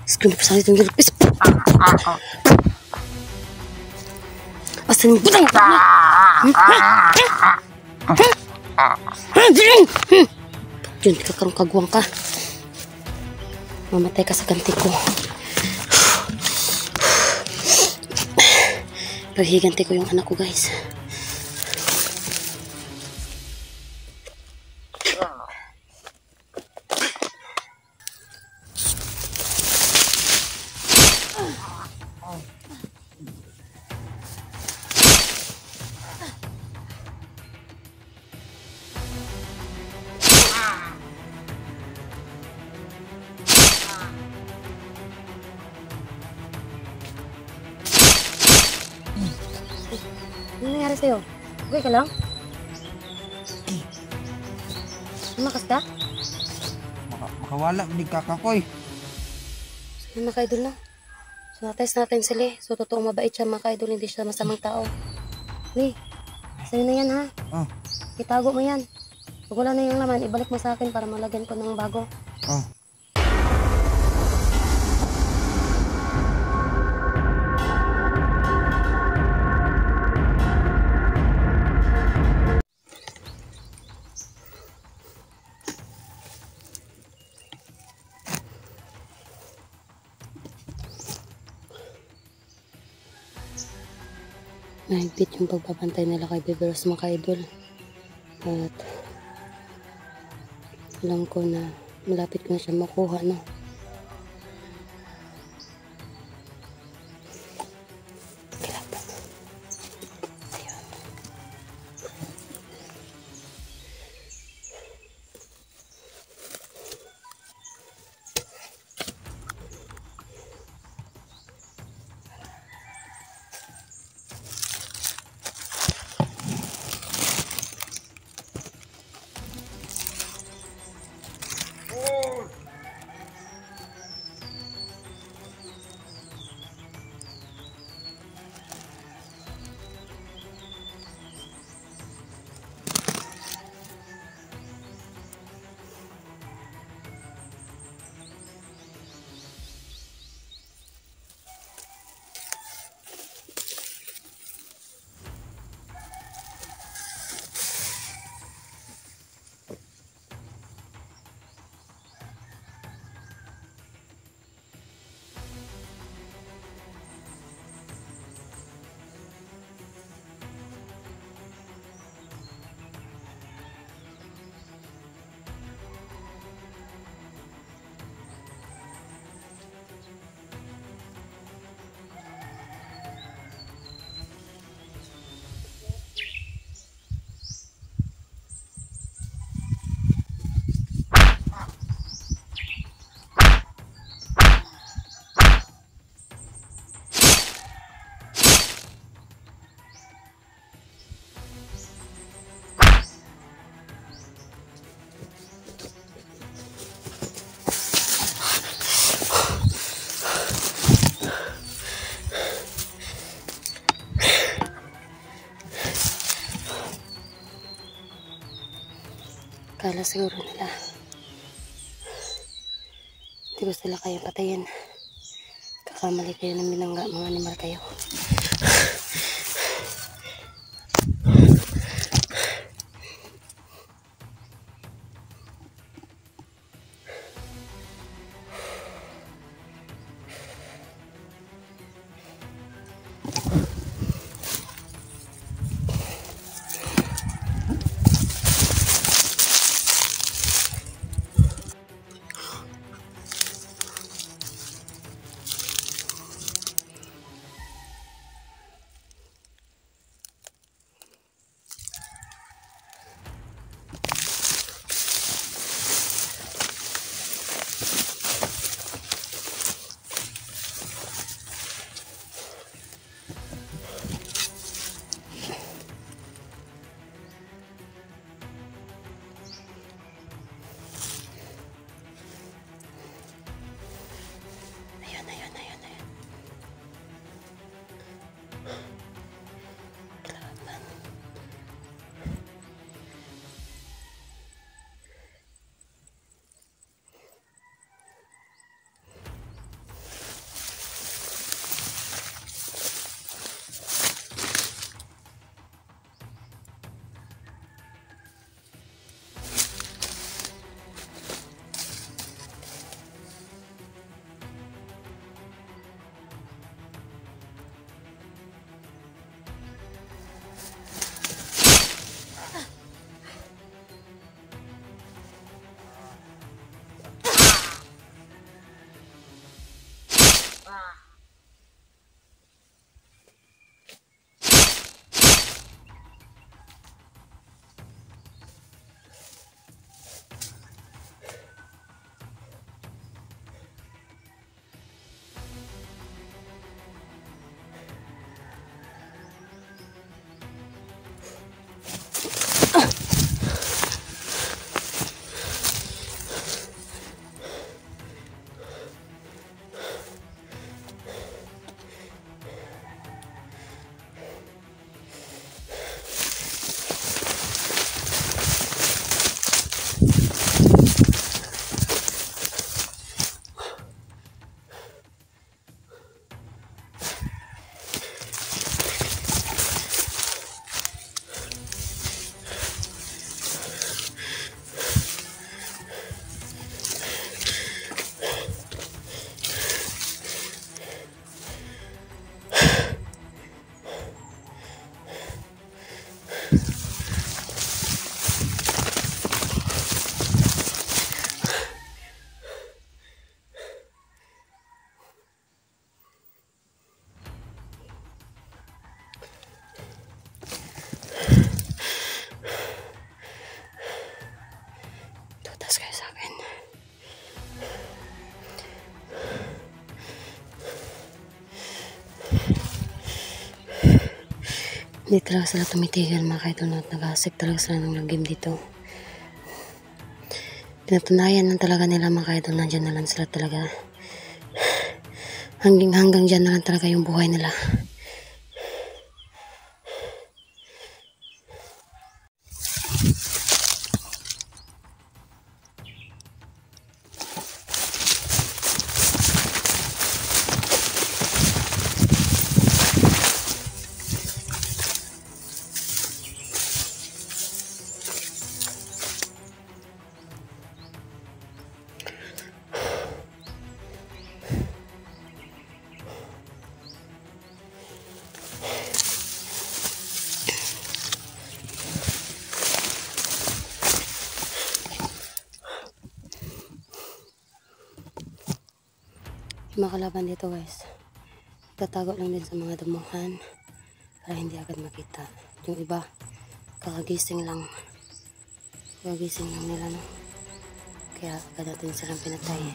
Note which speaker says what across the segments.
Speaker 1: Scream sa itong gilipis. Asan yung butang? Diyan, kagwang ka. Mamatay ka sa ganti ko. Pero higanti ko yung anak ko, guys. Ano nangyari sa'yo? Okay ka lang? Lumakas ka?
Speaker 2: Makawala, hindi kakakoy.
Speaker 1: So, mga ka-idol na. So, na-test natin sila. So, totoong mabait siya, mga ka-idol. Hindi siya masamang tao. Hey, sa'yo na yan, ha?
Speaker 2: Oh.
Speaker 1: Itago mo yan. Pag wala na yung laman, ibalik mo sa akin para malagyan ko ng bago.
Speaker 2: Oh.
Speaker 1: Nahigpit yung pagbabantay nila kay Beberos, mga ka-idol. At alam ko na malapit ko na siya makuha, no? Kala siguro nila hindi ko sila kaya patayin. Kakamali kayo ng binangga, mga animal kayo. Tutas kayo sa akin. Hindi talaga sila tumitigil mga kaidol at nag-asik talaga sila ng game dito. Pinatunayan lang talaga nila mga kaidol, nandyan na lang sila talaga. Hanggang dyan na lang talaga yung buhay nila. Yung mga kalaban dito guys, tatago lang din sa mga damuhan para hindi agad makita. Yung iba, kakagising lang nila, no? Kaya agad natin silang pinatay.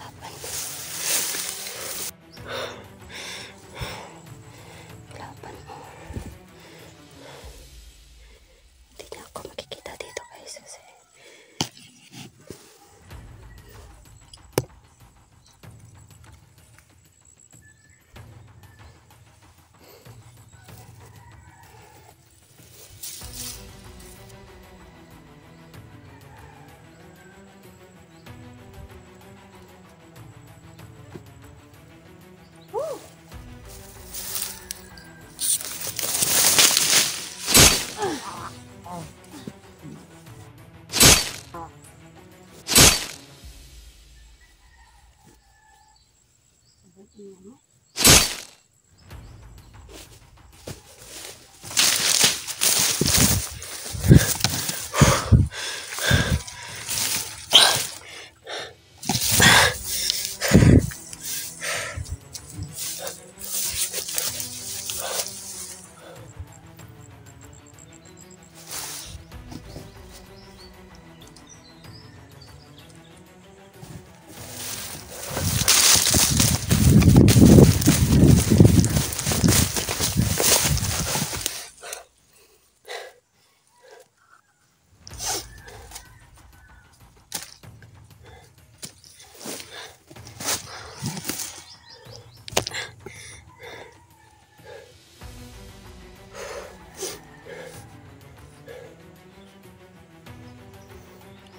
Speaker 1: Laban. Laban mo. Hindi na ako makikita dito guys kasi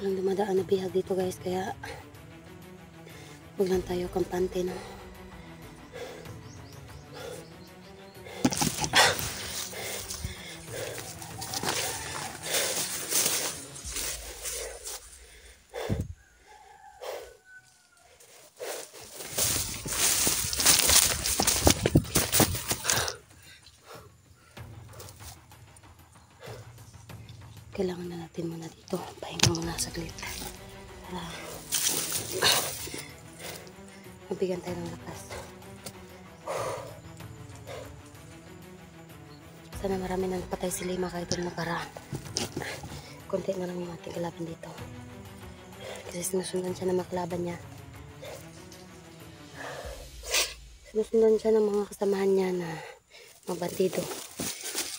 Speaker 1: walang dumadaan na bihag dito guys, kaya huwag lang tayo kampante, no? kailangan na natin muna dito. Pahinga muna saglit. Para mabigyan tayo ng lakas. Sana marami na napatay si Lima kahit na para konti na lang yung ating kalaban dito. Kasi sinusundan siya ng mga kalaban niya. Sinusundan siya ng mga kasamahan niya na mga bandido.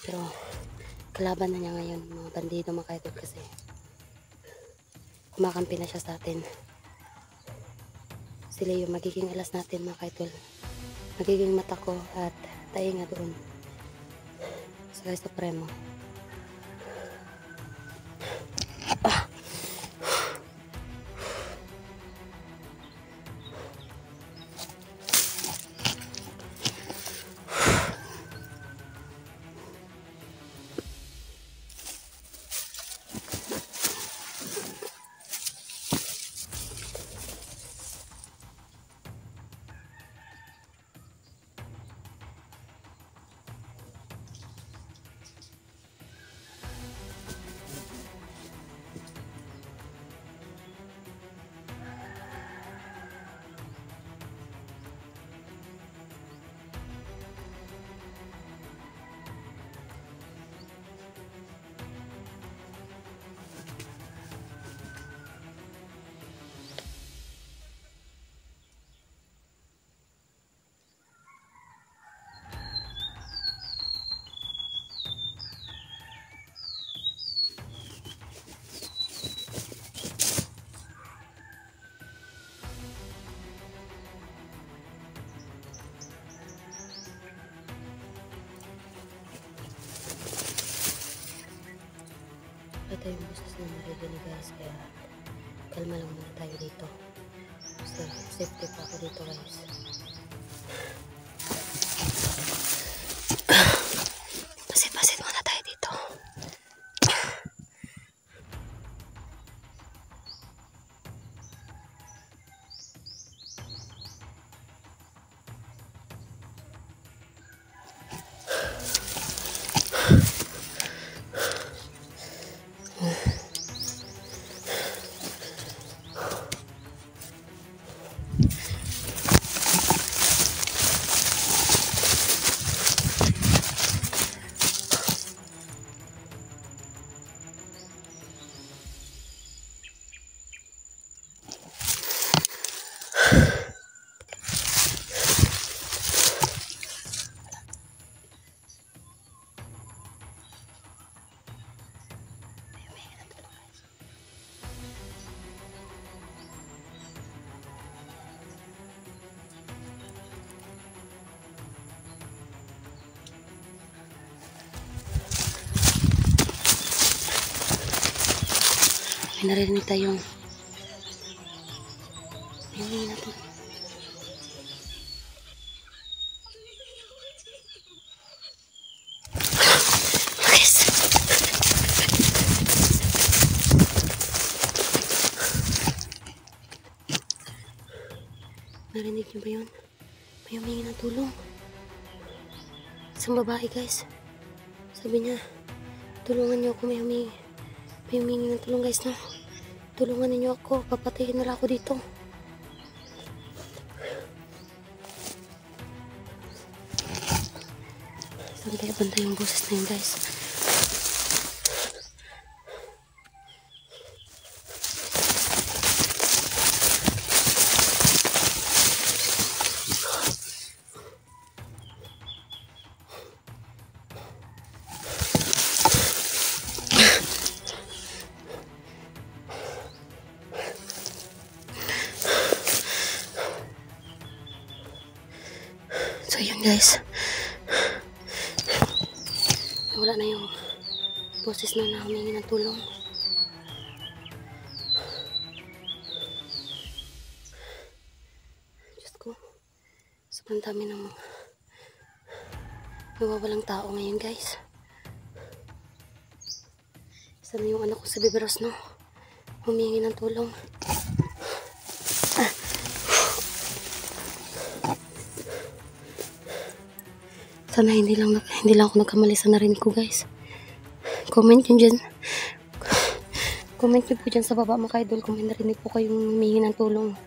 Speaker 1: Pero kalaban na niya ngayon, mga bandido, mga kaidol, kasi kumakampi na siya sa atin. Sila yung magiging alas natin, mga kaidol. Magiging mata ko at tainga doon sa Supremo. Ito yung boses na naririnig, guys, kaya kalma lang muna tayo dito kasi safety pa ako dito, guys. Pasit-pasit muna tayo dito. May narinig tayong hindi natin. Guys, narinig niyo ba yun? May humingi ng tulong. Isang babae, guys. Sabi niya, tulungan niyo ako, may humingi ng tulong, guys, no? Tulungan niyo ako, papatayin na lang ako dito. Saan kaya banda yung boses na yun, guys? So yun, guys, wala na yung boses na humingi ng tulong. Diyos ko, sobrang dami ng nawawalang tao ngayon, guys. Isa na yung anak ko sa Biberos, no? Humingi ng tulong. Sana hindi lang ako nagkamali sa narinig ko, guys. Comment yun dyan. Comment nyo po dyan sa baba mga idol kung may narinig po kayong humingi ng tulong.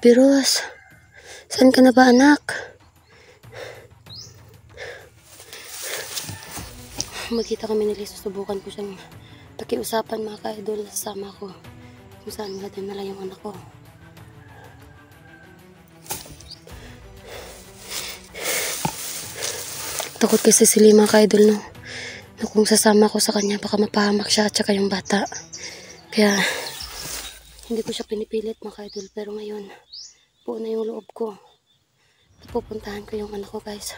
Speaker 1: Biros, saan ka na ba anak? Magkita kami nila, susubukan ko siyang pakiusapan mga ka-idol na sasama ko kung saan nga din nala yung anak ko. Takot kasi sila mga ka-idol no, na kung sasama ko sa kanya baka mapahamak siya at saka yung bata. Kaya hindi ko siya pinipilit mga ka-idol, pero ngayon buo na yung loob ko. Pupuntahan ko yung anak ko guys.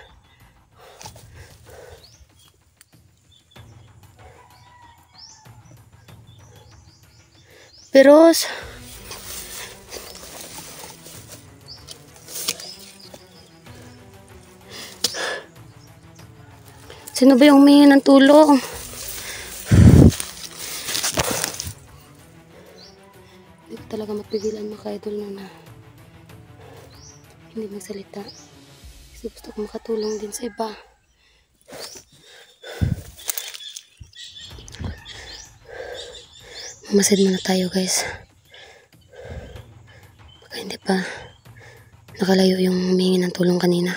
Speaker 1: Biros, sino ba yung humingi ng tulong? Hindi ko talaga mapigilan mga ka-idol na hindi magsalita. Kasi gusto ko makatulong din sa iba. Mamasid muna tayo guys. Baka hindi pa nakalayo yung humingi ng tulong kanina.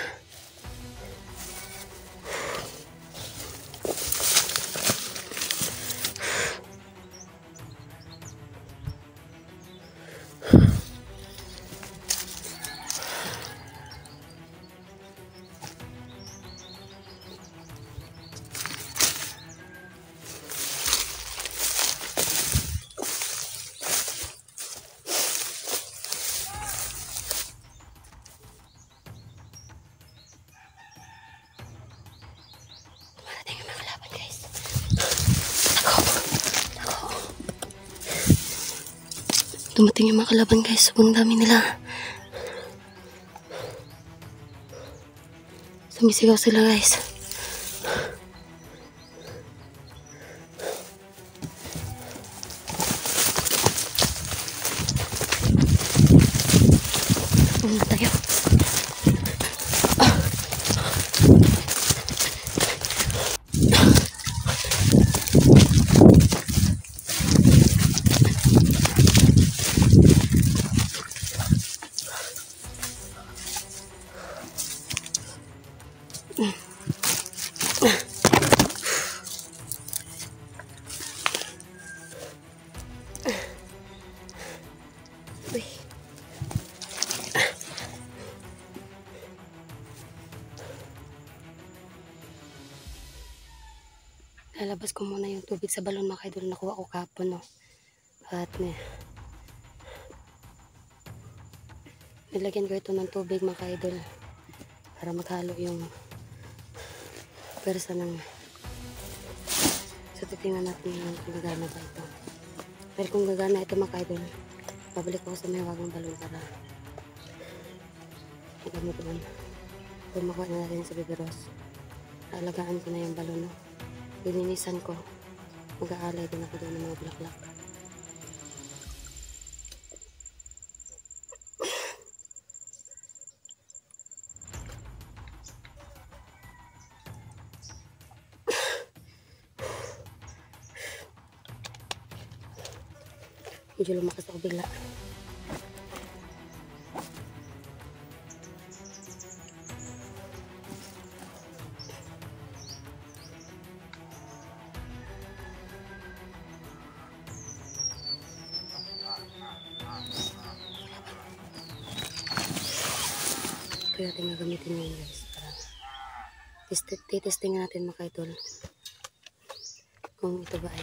Speaker 1: Dumating yung mga kalaban guys. Sobrang dami nila. Sumisigaw sila guys. Tayo. Lalabas ko muna yung tubig sa balon mga idol. Nakuha ko kahapon no. At nilagyan ko ito ng tubig mga idol para maghalo yung persa ng so titingnan natin kung gagana ba ito. Pero kung gagana ito mga idol, babalik ako sa may wagang balon para magamit naman. Kung makuha na natin sa biberos, alagaan ko na yung balon no. Linisan ko. Mag-aalay din ako doon ng mga bulaklak. Medyo lumakas ako bigla. Kaya natin gagamitin ngayon guys para titesting natin mga idol kung ito ba ay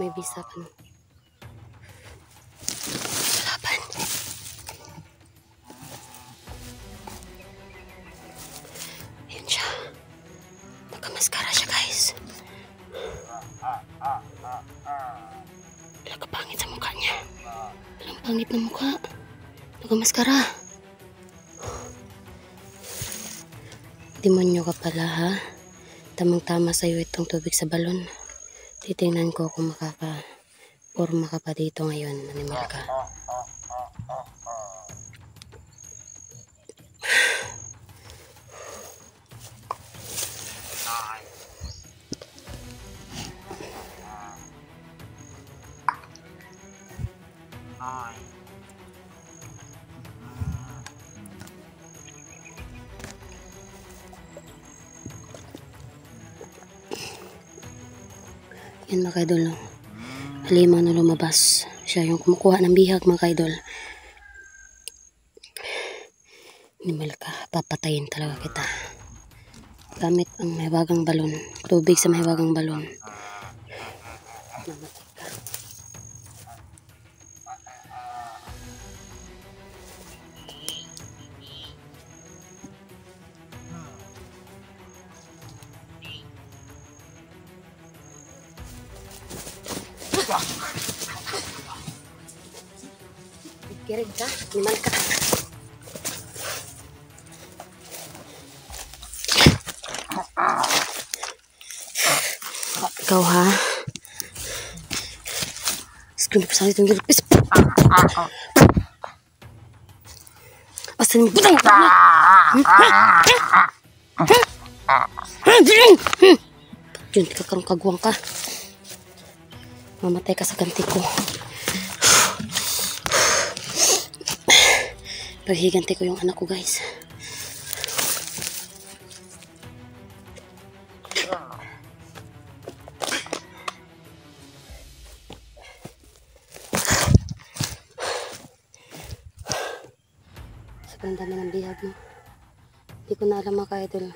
Speaker 1: may bisa pa no. Laban. Yun siya. Nakamaskara siya guys. Nakapangit sa mukha niya. Walang pangit na mukha. Nakamaskara. Demonyo ka pala ha. Tamang-tama sa'yo itong tubig sa balon. Titingnan ko kung makaka-forma ka pa dito ngayon, animal ka. Yan mga kaidol, no? Halimaw na lumabas. Siya yung kumukuha ng bihag mga kaidol. Animal ka, papatayin talaga kita. Gamit ang mahiwagang balon. Tubig sa mahiwagang balon. Namatay ka. Kirig ka, animal ka. Ikaw ha? Scream pa sa itong gilipis. Basta yung butang ka na. Yun, kakang kagwang ka. Mamatay ka sa ganti ko. Paghiganti ko yung anak ko, guys. Sobrang dami ng bihag, no? Hindi ko na alam mga ka-idol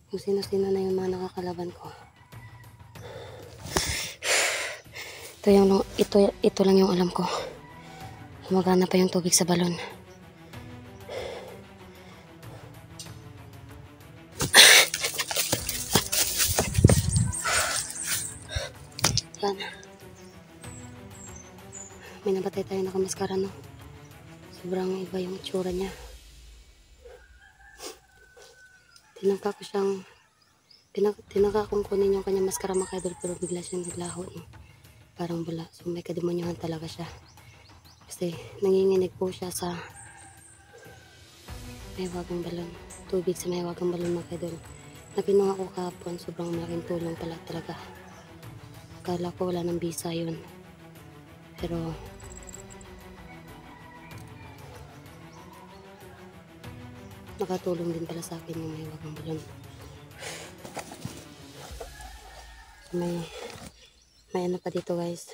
Speaker 1: kung sino-sino na yung mga nakakalaban ko. Ito lang yung alam ko. Gumagana pa yung tubig sa balon. Yan. May nabatay tayo nakamaskara, no? Sobrang iba yung itsura niya. Tinangka kong kunin yung kanyang maskara mga idol, pero bigla siyang naglaho, no? Parang bula. So may kademonyohan talaga siya. Kasi nanginginig po siya sa mahiwagang balon. Tubig sa mahiwagang balon mga idol. Na kinuha ko kahapon, sobrang malaking tulong pala talaga. Akala ko wala ng bisa yun. Pero nakatulong din pala sa akin yung mahiwagang balon. May ano pa dito, guys.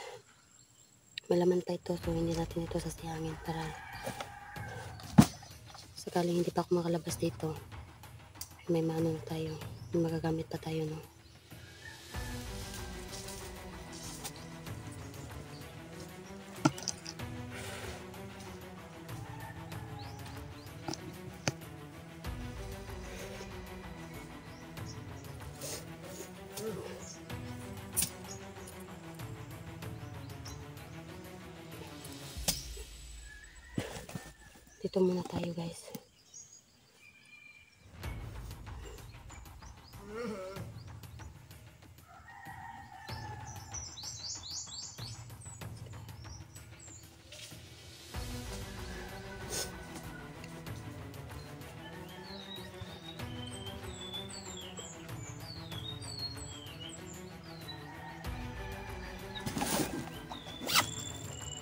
Speaker 1: May laman pa ito, so hindi natin ito sasayangin para sakaling hindi pa ako makalabas dito, may maano tayo, may magagamit pa tayo, no? Dito muna tayo, guys.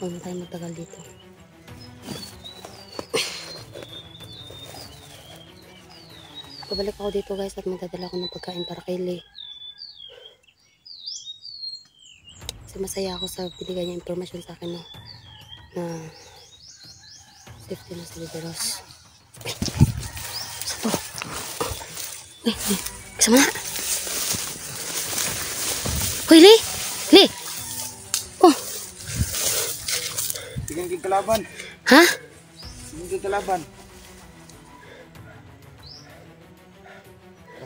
Speaker 1: Huwag na tayo magtagal dito. Pabalik ako dito, guys, at magdadala ko ng pagkain para kay Lee. Kasi masaya ako sa binigay niya information sa akin, no? Na safety na sa Liberos. Sa to. Uy, kasama na. Uy, Lee! Lee! Oh!
Speaker 2: Tingin kay kalaban.
Speaker 1: Ha?
Speaker 2: Tingin kay kalaban.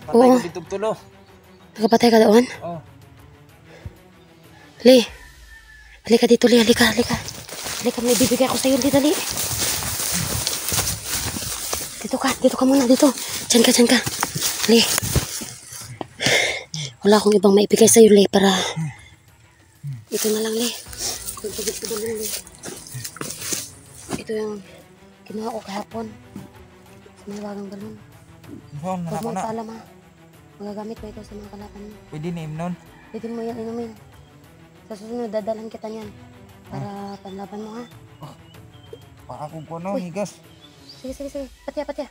Speaker 1: Oo.
Speaker 2: Patay ko dito tulo.
Speaker 1: Nakapatay ka doon?
Speaker 2: Oh.
Speaker 1: Lee! Halika dito, Lee. Halika. Halika, may bibigay ako sa'yo, Lee. Dali. Dito ka muna, dito. Diyan ka. Lee. Wala akong ibang maibigay sa'yo, Lee, para Ito na lang, Le. Yung tubig sa balon, Le. Ito yung kinuha ko kahapon. Sa may wagang balon.
Speaker 2: Son,
Speaker 1: Huwag mo
Speaker 2: na.
Speaker 1: ipaalam, ha. Magagamit mo ito sa mga kalaban mo.
Speaker 2: Pwede na nun.
Speaker 1: Pwede mo yan inumin. Sa susunod, dadalan kita niyan. Para panlaban mo, ha.
Speaker 2: Baka kung kuno, higas.
Speaker 1: Sige. Patya.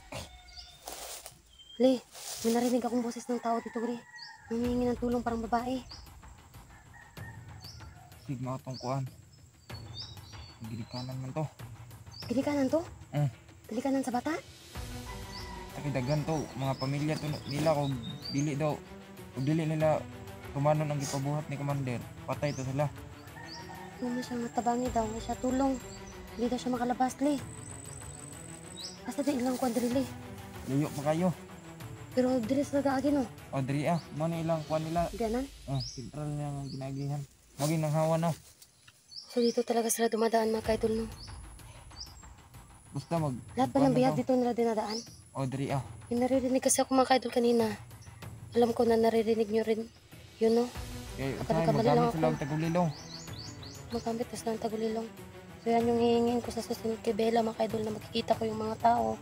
Speaker 1: Le, may narinig akong boses ng tao dito, Gre. Humihingi ng tulong parang babae.
Speaker 2: Sigma itong kuhan. Gilikanan man to.
Speaker 1: Pilikanan to? Pilikanan sa bata?
Speaker 2: Takidagan to. Mga pamilya to nila kung dili daw. Kung dili nila tumanon ang gipabuhat ni Commander. Patay to sila.
Speaker 1: Hindi siya matabangi daw. May siya tulong. Hindi daw siya makalabas, Le. Basta di ilang kwadri, Le.
Speaker 2: Luyo pa kayo.
Speaker 1: Pero dili sa gaagi, no?
Speaker 2: O diri mo na ilang kuhan nila.
Speaker 1: Ganan?
Speaker 2: Sentral niya ang ginagihan. Maging nang hawa na.
Speaker 1: So dito talaga sila dumadaan, mga kaidol, no?
Speaker 2: Basta mag...
Speaker 1: Lahat pa ng bihag dito nila dinadaan.
Speaker 2: O diri
Speaker 1: Yung naririnig kasi ako, mga kaidol, kanina. Alam ko na naririnig nyo rin. Yun, no?
Speaker 2: Kaya
Speaker 1: Kapag
Speaker 2: usahay
Speaker 1: kamali lang
Speaker 2: magamit
Speaker 1: ako.
Speaker 2: sila ang tagulilong.
Speaker 1: Magamit tas ng tagulilong. So yan yung hihingin ko sa susunod kay Bella, mga kaidol, na makikita ko yung mga tao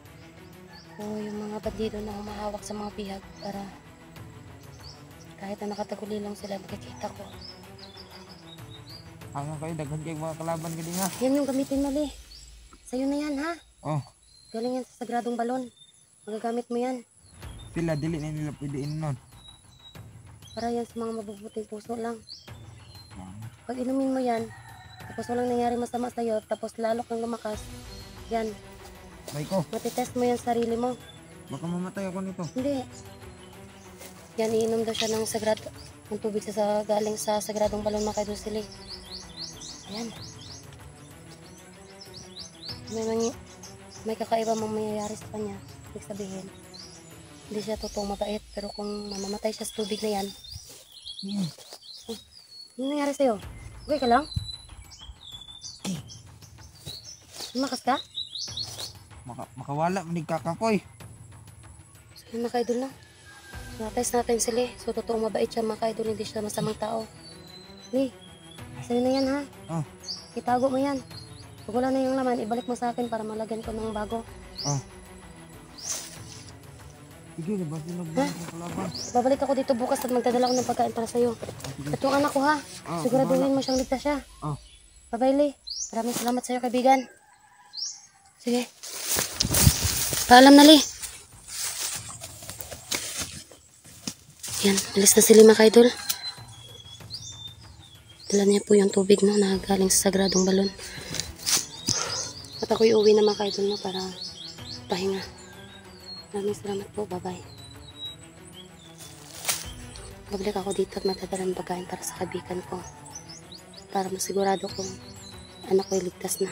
Speaker 1: o yung mga bandido na humahawak sa mga bihag para kahit na nakatagulilong sila, makikita ko.
Speaker 2: Hanga kayo, daghan kayo mga kalaban ka din ha.
Speaker 1: Yan yung gamitin mo, Le. Sa'yo na yan, ha?
Speaker 2: Galing
Speaker 1: yan sa sagradong balon. Magagamit mo yan.
Speaker 2: Sila, dili na nila pwede inon.
Speaker 1: Para yan sa mga mabubuting puso lang. Pag inumin mo yan, tapos walang nangyari masama sa'yo, tapos lalo kang lumakas, yan,
Speaker 2: May ko,
Speaker 1: matitest mo yan sa sarili mo.
Speaker 2: baka mamatay ako nito.
Speaker 1: Hindi. Yan, iinom daw siya ng ng tubig galing sa sagradong balon, mga kaidol, sila. Ayan. May kakaiba mang mangyayari sa kanya. Ibig sabihin, hindi siya totoong mabait. Pero kung mamamatay siya sa tubig na yan, ano nangyari sa'yo? Okay ka lang? Lumakas ka?
Speaker 2: Makawala, manig kakapoy.
Speaker 1: So yun, mga kaidol, na. Na-test natin sila. So totoong mabait siya, mga kaidol. Hindi siya masamang tao. Ni, sa'yo na yan, ha? Itago mo yan. Pag wala na yung laman, ibalik mo sa akin para malagyan ko ng bago.
Speaker 2: Sige, labas din nagbalik ng kalaban.
Speaker 1: Babalik ako dito bukas at magdadala ko ng pagkain para sa'yo. At yung anak ko, ha? Siguraduhin mo siyang ligtas siya. Bye-bye, Le. Maraming salamat sa'yo, kaibigan. Sige. Paalam na, Le. Yan, alis na sila, mga kaidol. Dala niya po yung tubig, no, na galing sa sagradong balon. At ako'y uwi na, mga kaidol, no, para pahinga. Maraming salamat po. Bye-bye. Babalik ako dito at magdadala ng pagkain para sa kaibigan ko. Para masigurado kong anak ko'y ligtas na.